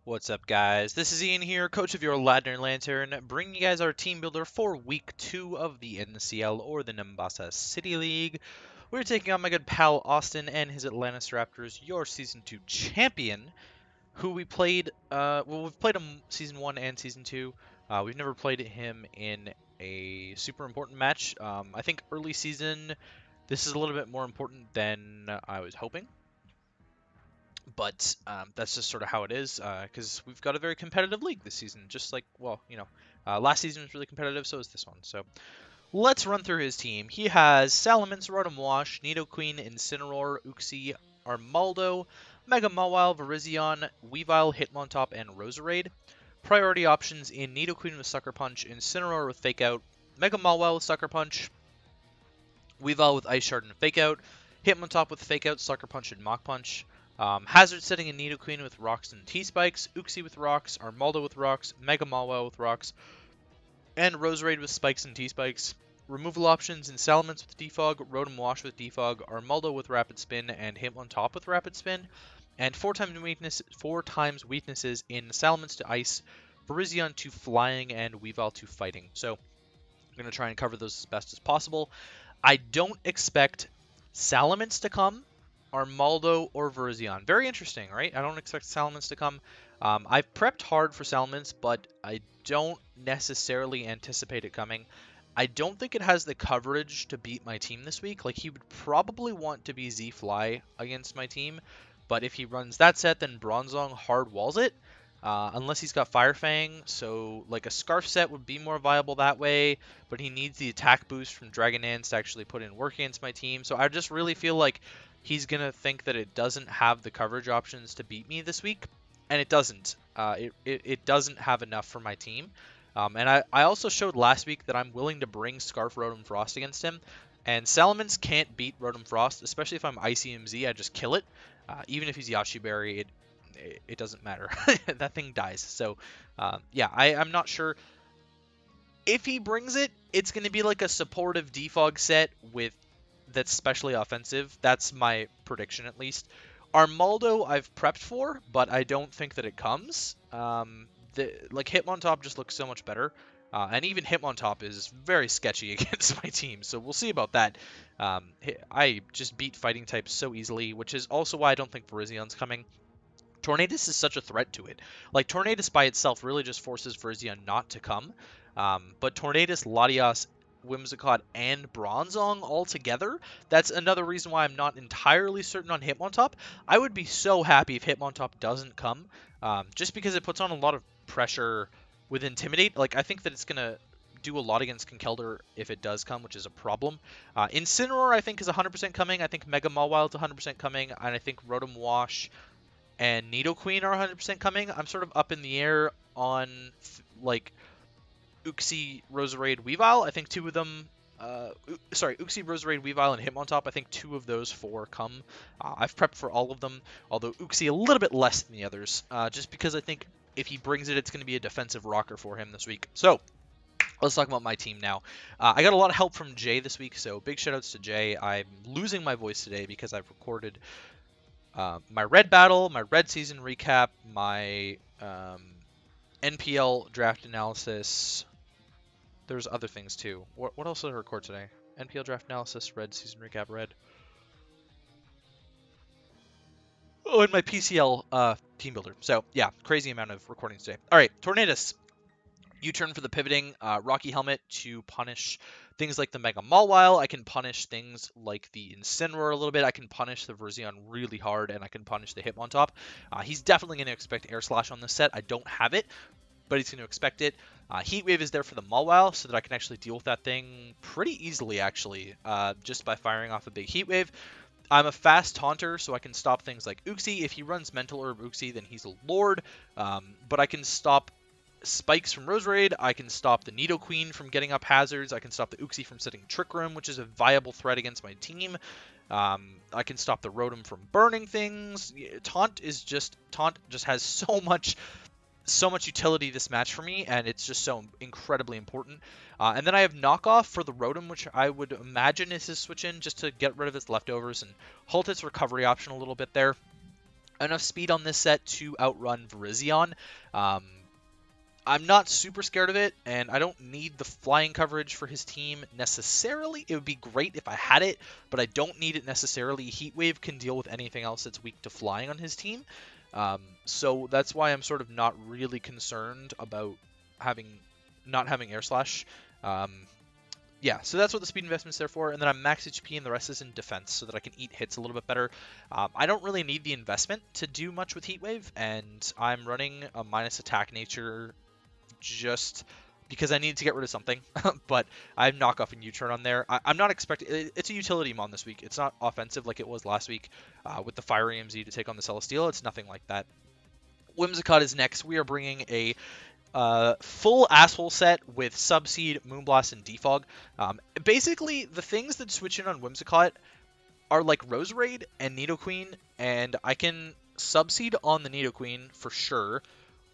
What's up, guys? This is Ian here, coach of your Ladner Lanturn, bringing you guys our team builder for week 2 of the NCL, or the Nimbasa City League. We're taking on my good pal Austin and his Atlanta Staraptors, your Season 2 champion, who we played, we've played him Season 1 and Season 2. We've never played him in a super important match. I think early season, this is a little bit more important than I was hoping. But that's just sort of how it is, because we've got a very competitive league this season. Just like, well, last season was really competitive, so is this one. So let's run through his team. He has Salamence, Rotom Wash, Nidoqueen, Incineroar, Uxie, Armaldo, Mega Mawile, Virizion, Weavile, Hitmontop, and Roserade. Priority options in Nidoqueen with Sucker Punch, Incineroar with Fake Out, Mega Mawile with Sucker Punch, Weavile with Ice Shard and Fake Out, Hitmontop with Fake Out, Sucker Punch, and Mach Punch. Hazard setting in Nidoqueen with Rocks and T-Spikes, Uxie with Rocks, Armaldo with Rocks, Mega Mawile with Rocks, and Roserade with Spikes and T-Spikes. Removal options in Salamence with Defog, Rotom Wash with Defog, Armaldo with Rapid Spin, and Hitmontop with Rapid Spin. And 4 times weaknesses in Salamence to Ice, Virizion to Flying, and Weavile to Fighting. So I'm going to try and cover those as best as possible. I don't expect Salamence to come, Armaldo, or Virizion. Very interesting, right? I don't expect Salamence to come. I've prepped hard for Salamence, but I don't necessarily anticipate it coming. I don't think it has the coverage to beat my team this week. Like, he would probably want to be Z-Fly against my team, but if he runs that set, then Bronzong hard walls it. Unless he's got Fire Fang, so like a Scarf set would be more viable that way, but he needs the attack boost from Dragonance to actually put in work against my team. So I just really feel like he's going to think that it doesn't have the coverage options to beat me this week, and it doesn't. It doesn't have enough for my team. And I also showed last week that I'm willing to bring Scarf Rotom Frost against him, and Salamence can't beat Rotom Frost, especially if I'm ICMZ, I just kill it. Even if he's Yashi Berry, it doesn't matter. That thing dies. So, yeah, I'm not sure. If he brings it, it's going to be like a supportive defog set that's specially offensive. That's my prediction, at least. Armaldo I've prepped for, but I don't think that it comes. Like, Hitmontop just looks so much better. And even Hitmontop is very sketchy against my team, so we'll see about that. I just beat fighting types so easily, which is also why I don't think Virizion's coming. Tornadus is such a threat to it. Like, Tornadus by itself really just forces Virizion not to come. But Tornadus, Latias, Whimsicott, and Bronzong all together, that's another reason why I'm not entirely certain on Hitmontop. I would be so happy if Hitmontop doesn't come, just because it puts on a lot of pressure with Intimidate. Like, I think that it's going to do a lot against Conkeldurr if it does come, which is a problem. Incineroar, I think, is 100% coming. I think Mega Mawile is 100% coming, and I think Rotom Wash and Nidoqueen are 100% coming. I'm sort of up in the air on, like, Uxie, Roserade, Weavile. I think 2 of them... Uxie, Roserade, Weavile, and Hitmontop. I think 2 of those 4 come. I've prepped for all of them, although Uxie a little bit less than the others, just because I think if he brings it, it's going to be a defensive rocker for him this week. So, let's talk about my team now. I got a lot of help from Jay this week, so big shoutouts to Jay. I'm losing my voice today because I've recorded my red battle, my red season recap, my NPL draft analysis. There's other things too. What else did I record today? NPL draft analysis, red season recap, red. Oh, and my PCL team builder. So yeah, crazy amount of recordings today. All right, Tornadus. U-turn for the pivoting, Rocky Helmet to punish things like the Mega Mawile. I can punish things like the Incineroar a little bit. I can punish the Virizion really hard, and I can punish the Hitmontop. He's definitely going to expect Air Slash on this set. I don't have it, but he's going to expect it. Heat Wave is there for the Mawile, so that I can actually deal with that thing pretty easily, actually, just by firing off a big Heat Wave. I'm a fast taunter, so I can stop things like Uxie. If he runs Mental Herb Uxie, then he's a Lord, but I can stop Spikes from Roserade, I can stop the Nidoqueen from getting up hazards, I can stop the Uxie from setting Trick Room, which is a viable threat against my team. I can stop the Rotom from burning things. Taunt just has so much utility this match for me, and it's just so incredibly important. And then I have Knockoff for the Rotom, which I would imagine is his switch in just to get rid of its leftovers and halt its recovery option a little bit there. enough speed on this set to outrun Virizion. Um, I'm not super scared of it, and I don't need the flying coverage for his team necessarily. It would be great if I had it, but I don't need it necessarily. Heatwave can deal with anything else that's weak to flying on his team. So that's why I'm sort of not really concerned about not having Air Slash. Yeah, so that's what the speed investment's there for, and then I'm max HP and the rest is in defense so that I can eat hits a little bit better. I don't really need the investment to do much with Heatwave, and I'm running a minus attack nature just because I need to get rid of something, but I have knockoff and U-turn on there. I'm not expecting... It's a utility mon this week. It's not offensive like it was last week with the Fire EMZ to take on the Celesteela. It's nothing like that. Whimsicott is next. We are bringing a full asshole set with Subseed, Moonblast, and Defog. Basically, the things that switch in on Whimsicott are like Roserade and Nidoqueen, and I can Subseed on the Nidoqueen for sure.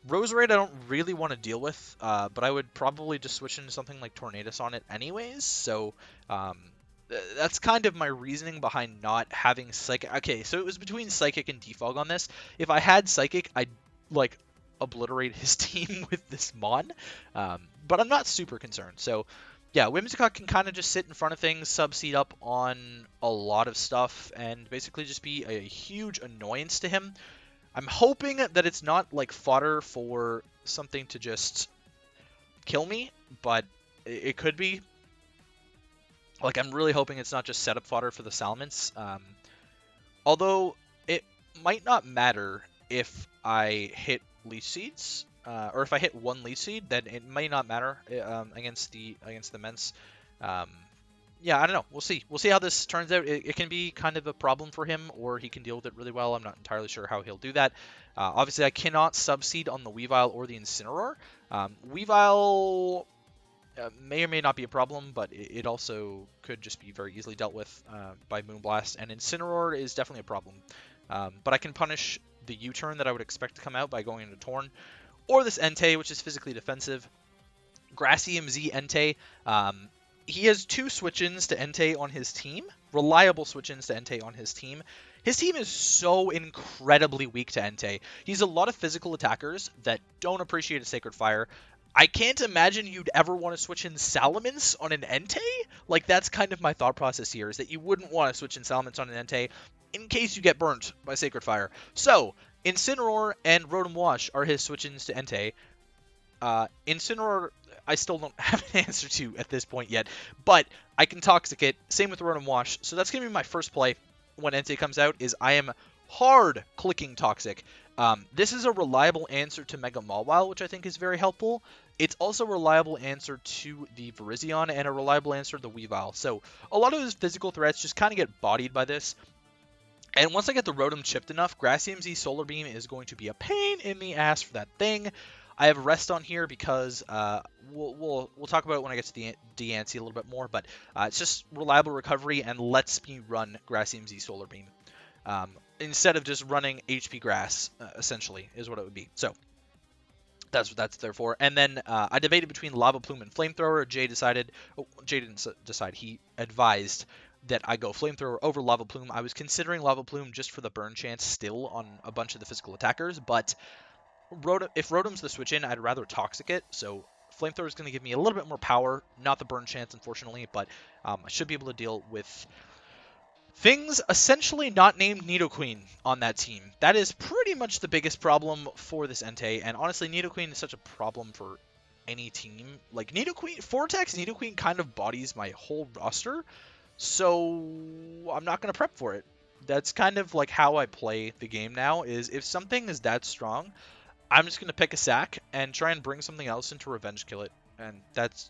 Roserade I don't really want to deal with, but I would probably just switch into something like Tornadus on it anyways, so that's kind of my reasoning behind not having Psychic. Okay, so it was between Psychic and Defog on this. If I had Psychic, I'd, like, obliterate his team with this Mon, but I'm not super concerned. So, yeah, Whimsicott can kind of just sit in front of things, Subseed up on a lot of stuff, and basically just be a huge annoyance to him. I'm hoping that it's not like fodder for something to just kill me, but it could be. Like, I'm really hoping it's not just setup fodder for the Salamence. Although, it might not matter if I hit Leech Seeds, or if I hit one Leech Seed, then it may not matter against the Mence. Yeah, I don't know. We'll see. We'll see how this turns out. It can be kind of a problem for him, or he can deal with it really well. I'm not entirely sure how he'll do that. Obviously, I cannot Subseed on the Weavile or the Incineroar. Weavile may or may not be a problem, but it also could just be very easily dealt with by Moonblast. And Incineroar is definitely a problem. But I can punish the U-turn that I would expect to come out by going into Torn. Or this Entei, which is physically defensive. Grassy MZ Entei. He has 2 switch-ins to Entei on his team. Reliable switch-ins to Entei on his team. His team is so incredibly weak to Entei. He's a lot of physical attackers that don't appreciate a Sacred Fire. I can't imagine you'd ever want to switch in Salamence on an Entei. Like, that's kind of my thought process here, is that you wouldn't want to switch in Salamence on an Entei in case you get burnt by Sacred Fire. So, Incineroar and Rotom Wash are his switch-ins to Entei. Incineroar, I still don't have an answer to at this point yet, but I can Toxic it. Same with Rotom Wash. So that's going to be my first play when Entei comes out, is I am hard clicking Toxic. This is a reliable answer to Mega Mawile, which I think is very helpful. It's also a reliable answer to the Virizion and a reliable answer to the Weavile. So a lot of his physical threats just kind of get bodied by this. And once I get the Rotom chipped enough, Grassy MZ Solar Beam is going to be a pain in the ass for that thing. I have Rest on here because we'll talk about it when I get to the Deancey a little bit more, but it's just reliable recovery and lets me run Grassy MZ Solar Beam instead of just running HP Grass, essentially, is what it would be. So that's what that's there for. And then I debated between Lava Plume and Flamethrower. Jay didn't decide. He advised that I go Flamethrower over Lava Plume. I was considering Lava Plume just for the burn chance still on a bunch of the physical attackers, but if Rotom's the switch in, I'd rather Toxic it, so Flamethrower is going to give me a little bit more power, not the burn chance, unfortunately, but I should be able to deal with things essentially not named Nidoqueen on that team. That is pretty much the biggest problem for this Entei, and honestly, Nidoqueen is such a problem for any team. Like, Vortex Nidoqueen kind of bodies my whole roster, so I'm not going to prep for it. That's kind of like how I play the game now, is if something is that strong, I'm just going to pick a sack and try and bring something else into Revenge Kill it. And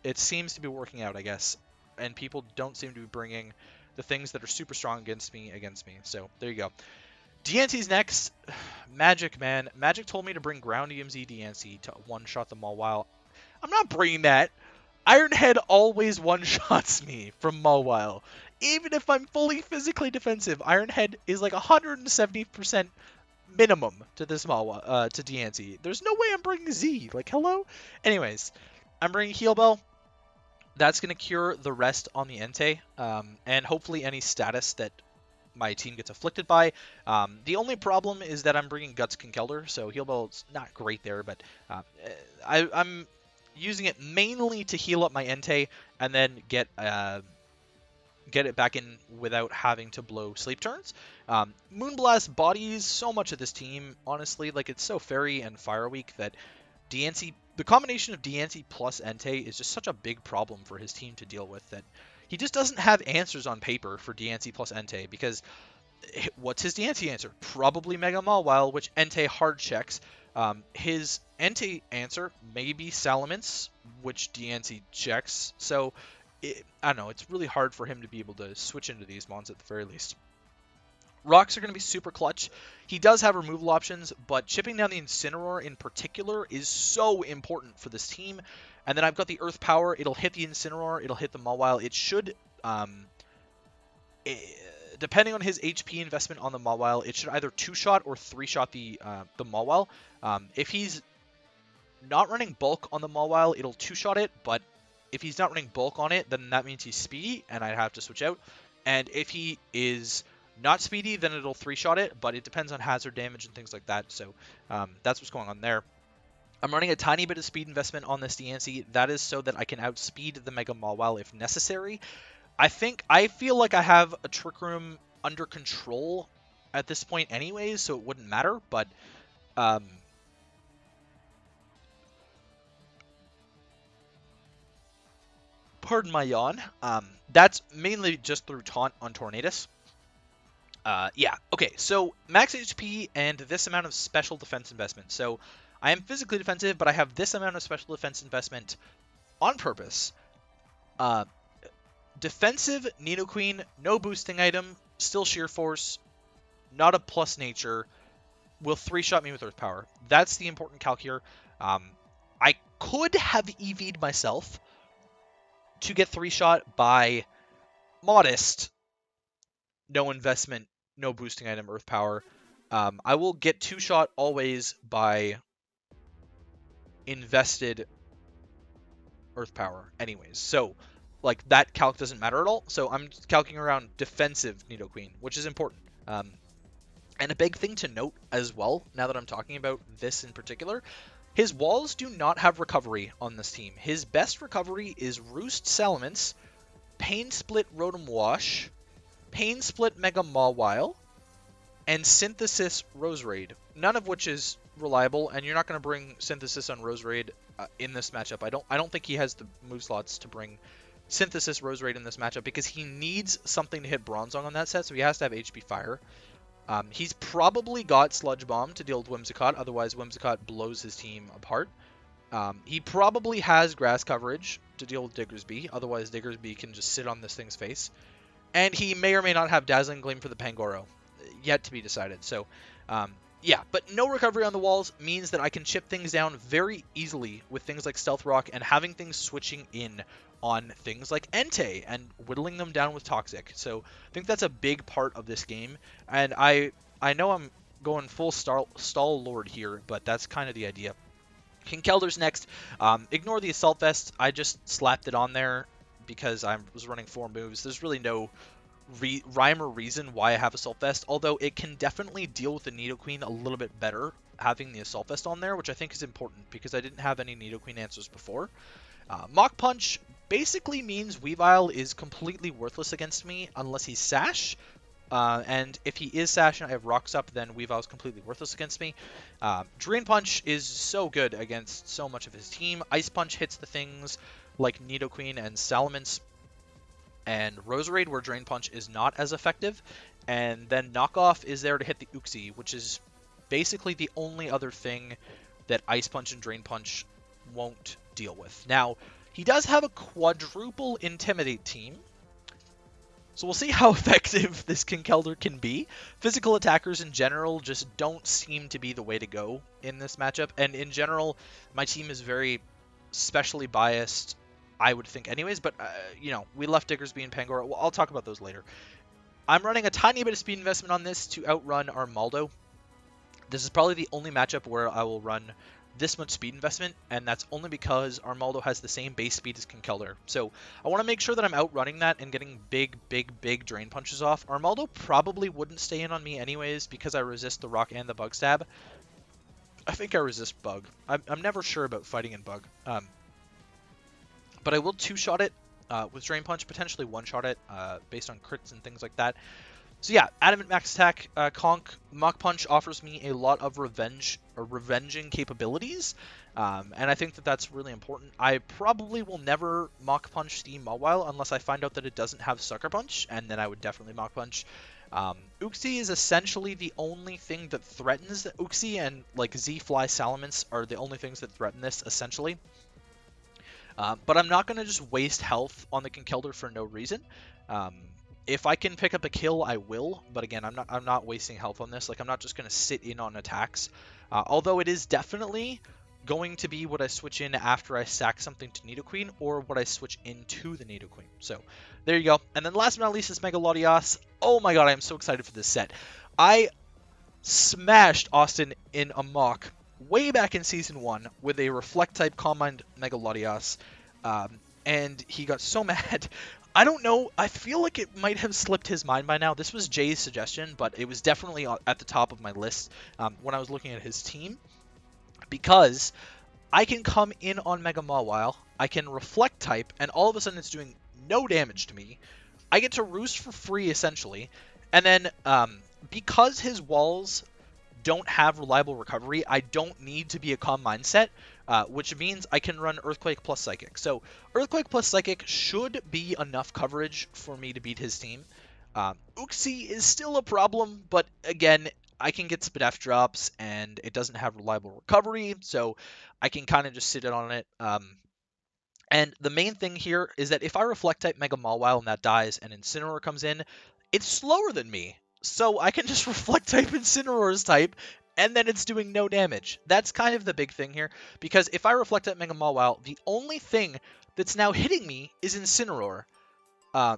it seems to be working out, I guess. And people don't seem to be bringing the things that are super strong against me. So, there you go. Deancey's next. Magic, man. Magic told me to bring Ground EMZ Deancey to one-shot the Mawile. I'm not bringing that. Ironhead always one-shots me from Mawile. Even if I'm fully physically defensive, Ironhead is like 170% minimum to this to Deancey. There's no way I'm bringing Z. Like, hello? Anyways, I'm bringing Heal Bell. That's going to cure the rest on the Entei, and hopefully any status that my team gets afflicted by. The only problem is that I'm bringing Guts Kinkelder, so Heal Bell's not great there, but I'm using it mainly to heal up my Entei and then get it back in without having to blow sleep turns. Moonblast bodies so much of this team, honestly. Like, it's so Fairy and Fire Weak that DNC, the combination of DNC plus Entei is just such a big problem for his team to deal with that he just doesn't have answers on paper for DNC plus Entei, because what's his DNC answer? Probably Mega Mawile, which Entei hard checks. His Entei answer may be Salamence, which DNC checks. So, I don't know, it's really hard for him to be able to switch into these mons at the very least. Rocks are going to be super clutch. He does have removal options, but chipping down the Incineroar in particular is so important for this team. And then I've got the Earth Power. It'll hit the Incineroar. It'll hit the Mawile. It should, depending on his HP investment on the Mawile, it should either 2-shot or 3-shot the Mawile. If he's not running bulk on the Mawile, it'll 2-shot it, but if he's not running bulk on it, then that means he's speedy, and I'd have to switch out. And if he is not speedy, then it'll 3-shot it, but it depends on hazard damage and things like that, so that's what's going on there. I'm running a tiny bit of speed investment on this DNC. That is so that I can outspeed the Mega Mawile if necessary. I feel like I have a Trick Room under control at this point anyways, so it wouldn't matter, but pardon my yawn. That's mainly just through taunt on Tornadus. Yeah, okay, so max HP and this amount of special defense investment. So I am physically defensive, but I have this amount of special defense investment on purpose. Defensive Nidoqueen, no boosting item, still sheer force, not a plus nature, will 3-shot me with Earth Power. That's the important calc here. I could have EV'd myself to get 3-shot by modest, no investment, no boosting item, Earth Power. I will get 2-shot always by invested Earth Power anyways. So, like, that calc doesn't matter at all. So I'm calculating around defensive Nidoqueen, which is important. And a big thing to note as well, now that I'm talking about this in particular, his walls do not have recovery on this team. His best recovery is Roost Salamence, Pain Split Rotom Wash, Pain Split Mega Mawile, and Synthesis Roserade, none of which is reliable, and you're not going to bring Synthesis on Roserade in this matchup. I don't think he has the move slots to bring Synthesis Roserade in this matchup, because he needs something to hit Bronzong on that set, so he has to have HP Fire. He's probably got Sludge Bomb to deal with Whimsicott, otherwise Whimsicott blows his team apart. He probably has Grass Coverage to deal with Diggersby, otherwise Diggersby can just sit on this thing's face. And he may or may not have Dazzling Gleam for the Pangoro, yet to be decided. So, yeah, but no recovery on the walls means that I can chip things down very easily with things like Stealth Rock and having things switching in on things like Entei and whittling them down with Toxic. So I think that's a big part of this game. And I know I'm going full stall lord here, but that's kind of the idea. Kinkelder's next. Ignore the Assault Vest. I just slapped it on there because I was running 4 moves. There's really no rhyme or reason why I have Assault Vest, although it can definitely deal with the Nidoqueen a little bit better having the Assault Vest on there, which I think is important because I didn't have any Nidoqueen answers before. Mach Punch basically means Weavile is completely worthless against me unless he's Sash. And if he is Sash and I have Rocks up, then Weavile is completely worthless against me. Drain Punch is so good against so much of his team. Ice Punch hits the things like Nidoqueen and Salamence and Roserade, where Drain Punch is not as effective. And then Knockoff is there to hit the Uxie, which is basically the only other thing that Ice Punch and Drain Punch won't deal with. Now, he does have a quadruple Intimidate team, so we'll see how effective this Kinkelder can be. Physical attackers in general just don't seem to be the way to go in this matchup, and in general, my team is very specially biased, I would think anyways, but, you know, we left Diggersby and Pangoro. Well, I'll talk about those later. I'm running a tiny bit of speed investment on this to outrun Armaldo. This is probably the only matchup where I will run this much speed investment, and that's only because Armaldo has the same base speed as Conkeldurr. So I want to make sure that I'm outrunning that and getting big drain punches off. Armaldo probably wouldn't stay in on me anyways because I resist the rock and the bug stab. I think I resist bug. I'm never sure about fighting in bug. But I will two-shot it with Drain Punch, potentially one-shot it based on crits and things like that. So yeah, Adamant Max Attack, Conk, Mach Punch offers me a lot of revenging capabilities, and I think that that's really important. I probably will never Mach Punch Steam Mawile unless I find out that it doesn't have Sucker Punch, and then I would definitely Mach Punch. Uxie is essentially the only thing that threatens Uxie, and like Z-Fly Salamence are the only things that threaten this, essentially. But I'm not going to just waste health on the Conkeldurr for no reason. If I can pick up a kill, I will. But again, I'm not wasting health on this. Like, I'm not just going to sit in on attacks. Although it is definitely going to be what I switch in after I sack something to Nidoqueen, or what I switch into the Nidoqueen. So there you go. And then last but not least is Mega Latias. Oh my god, I am so excited for this set. I smashed Austin in a mock way back in Season 1 with a Reflect-type Calm Mind Mega Latias, and he got so mad. I don't know, I feel like it might have slipped his mind by now. This was Jay's suggestion, but it was definitely at the top of my list when I was looking at his team, because I can come in on Mega Mawile, I can Reflect-type, and all of a sudden it's doing no damage to me. I get to Roost for free, essentially, and then because his walls don't have reliable recovery, I don't need to be a Calm Mindset, which means I can run Earthquake plus Psychic. So Earthquake plus Psychic should be enough coverage for me to beat his team. Uxie is still a problem, but again, I can get Spadef drops, and it doesn't have reliable recovery, so I can kind of just sit on it. And the main thing here is that if I Reflect-type Mega Mawile and that dies and Incineroar comes in, it's slower than me. So I can just Reflect-type Incineroar's type, and then it's doing no damage. That's kind of the big thing here, because if I Reflect-type Mega Mawile, the only thing that's now hitting me is Incineroar,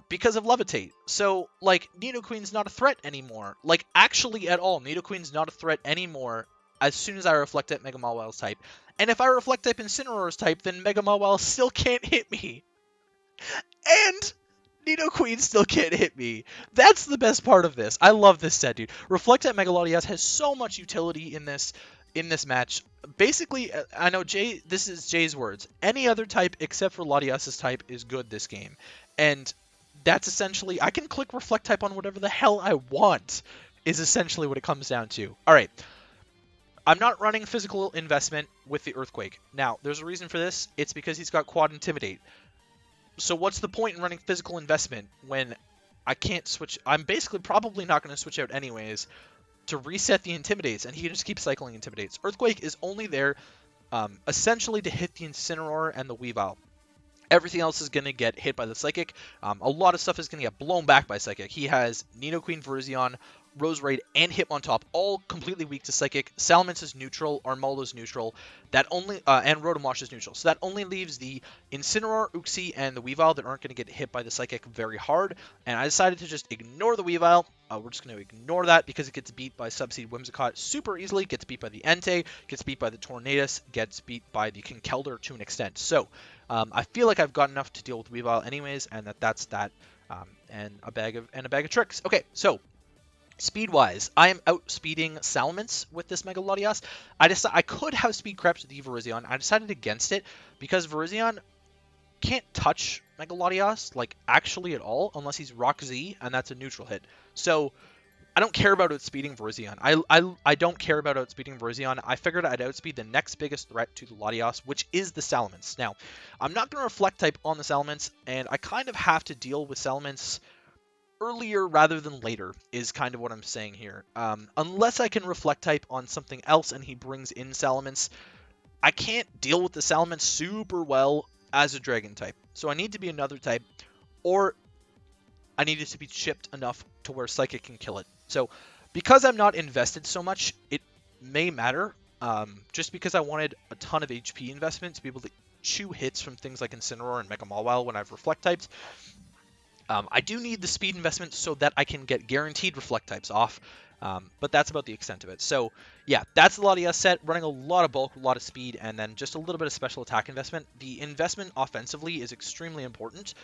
because of Levitate. So, like, Nidoqueen's not a threat anymore. Like, actually at all, Nidoqueen's not a threat anymore as soon as I Reflect-type Mega Mawile's type. And if I Reflect-type Incineroar's type, then Mega Mawile still can't hit me. And Nidoqueen still can't hit me. That's the best part of this. I love this set, dude. Reflect-type Mega Latias has so much utility in this match. Basically, I know this is Jay's words. Any other type except for Latias' type is good this game. And that's essentially, I can click Reflect-type on whatever the hell I want, is essentially what it comes down to. Alright. I'm not running physical investment with the Earthquake. Now, there's a reason for this. It's because he's got Quad Intimidate. So what's the point in running physical investment when I can't switch? I'm basically probably not going to switch out anyways to reset the Intimidates, and he can just keep cycling Intimidates. Earthquake is only there essentially to hit the Incineroar and the Weavile. Everything else is going to get hit by the Psychic. A lot of stuff is going to get blown back by Psychic. He has Nidoqueen, Virizion, Roserade, and Hitmontop, all completely weak to Psychic. Salamence is neutral, Armaldo's neutral, that only and Rotom-Wash is neutral. So that only leaves the Incineroar, Uxie, and the Weavile that aren't going to get hit by the Psychic very hard. And I decided to just ignore the Weavile. We're just going to ignore that because it gets beat by Subseed Whimsicott super easily, gets beat by the Entei, gets beat by the Tornadus, gets beat by the Conkeldurr to an extent. So I feel like I've got enough to deal with Weavile anyways, and that's that. And a bag of tricks. Okay, so speed-wise, I am outspeeding Salamence with this Mega Latias. I could have speed crept the Virizion. I decided against it because Virizion can't touch Mega Latias, like, actually at all, unless he's Rock Z, and that's a neutral hit. So I don't care about outspeeding Virizion. I don't care about outspeeding Virizion. I figured I'd outspeed the next biggest threat to the Latias, which is the Salamence. Now, I'm not going to Reflect-type on the Salamence, and I kind of have to deal with Salamence earlier rather than later, is kind of what I'm saying here. Unless I can Reflect-type on something else and he brings in Salamence, I can't deal with the Salamence super well as a Dragon type. So I need to be another type, or I need it to be chipped enough to where Psychic can kill it. So because I'm not invested so much, it may matter. Just because I wanted a ton of HP investment to be able to chew hits from things like Incineroar and Mega Mawile when I've Reflect-typed. I do need the speed investment so that I can get guaranteed Reflect-types off. But that's about the extent of it. So yeah, that's the Latias set, running a lot of bulk, a lot of speed, and then just a little bit of special attack investment. The investment offensively is extremely important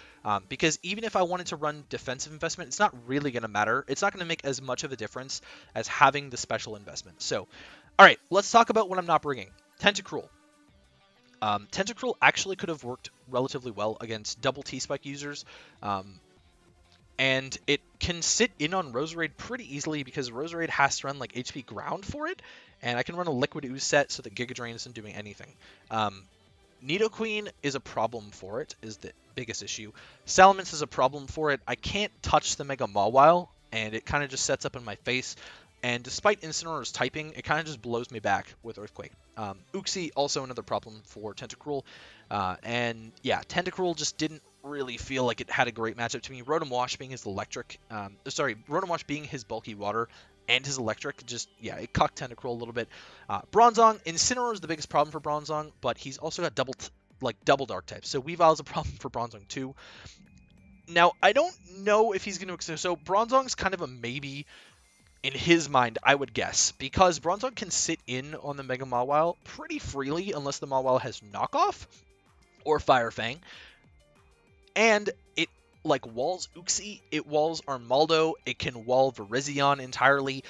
because even if I wanted to run defensive investment, it's not really going to matter. It's not going to make as much of a difference as having the special investment. So, all right, let's talk about what I'm not bringing. Tentacruel. Tentacruel actually could have worked relatively well against double T-Spike users. And it can sit in on Roserade pretty easily because Roserade has to run like HP ground for it, and I can run a Liquid Ooze set so that Giga Drain isn't doing anything. Nidoqueen is a problem for it, is the biggest issue. Salamence is a problem for it. I can't touch the Mega Mawile, and it kind of just sets up in my face. And despite Incineroar's typing, it kind of just blows me back with Earthquake. Uxie, also another problem for Tentacruel. And yeah, Tentacruel just didn't really feel like it had a great matchup to me. Rotom Wash being his electric, Rotom Wash being his bulky water and his electric, just, yeah, it cucked Tentacruel a little bit. Bronzong, Incineroar is the biggest problem for Bronzong, but he's also got double dark types. So Weavile is a problem for Bronzong too. Now, I don't know if he's going to, so Bronzong's kind of a maybe in his mind, I would guess, because Bronzong can sit in on the Mega Mawile pretty freely unless the Mawile has Knockoff or Fire Fang. And it, like, walls Uxie, it walls Armaldo, it can wall Virizion entirely.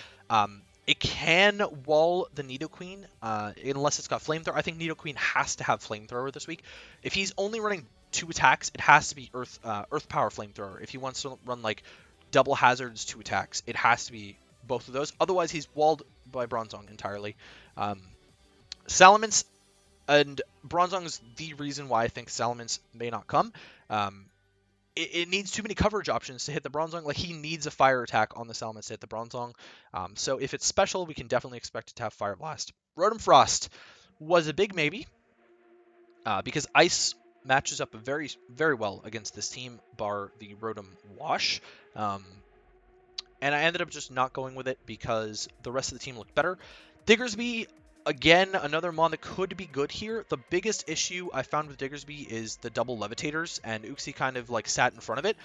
It can wall the Nidoqueen, unless it's got Flamethrower. I think Nidoqueen has to have Flamethrower this week. If he's only running 2 attacks, it has to be Earth Power Flamethrower. If he wants to run, like, double hazards 2 attacks, it has to be both of those. Otherwise, he's walled by Bronzong entirely. Salamence and Bronzong is the reason why I think Salamence may not come. It needs too many coverage options to hit the Bronzong. Like, he needs a fire attack on the Salamence to hit the Bronzong. So if it's special, we can definitely expect it to have Fire Blast. Rotom Frost was a big maybe because Ice matches up very, very well against this team, bar the Rotom Wash. And I ended up just not going with it because the rest of the team looked better. Diggersby, again, another mon that could be good here. The biggest issue I found with Diggersby is the double levitators, and Uxie kind of like sat in front of it.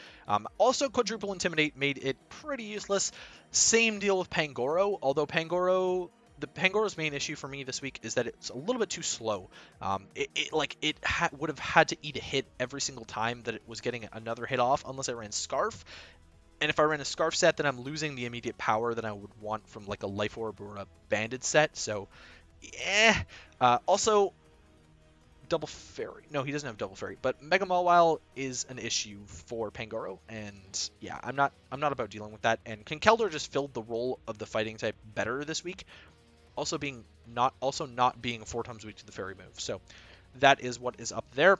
Also, quadruple intimidate made it pretty useless. Same deal with Pangoro, although Pangoro's main issue for me this week is that it's a little bit too slow. It would have had to eat a hit every single time that it was getting another hit off, unless I ran Scarf. And if I ran a Scarf set, then I'm losing the immediate power that I would want from like a Life Orb or a Banded set. So, also, Double Fairy. No, he doesn't have Double Fairy. But Mega Mawile is an issue for Pangoro, and yeah, I'm not about dealing with that. And Conkeldurr just filled the role of the fighting type better this week, also not being 4 times weak to the Fairy move. So that is what is up there.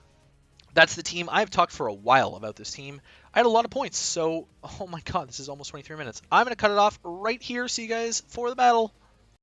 That's the team. I've talked for a while about this team. I had a lot of points, so, oh my god, this is almost 23 minutes. I'm going to cut it off right here. See you guys for the battle.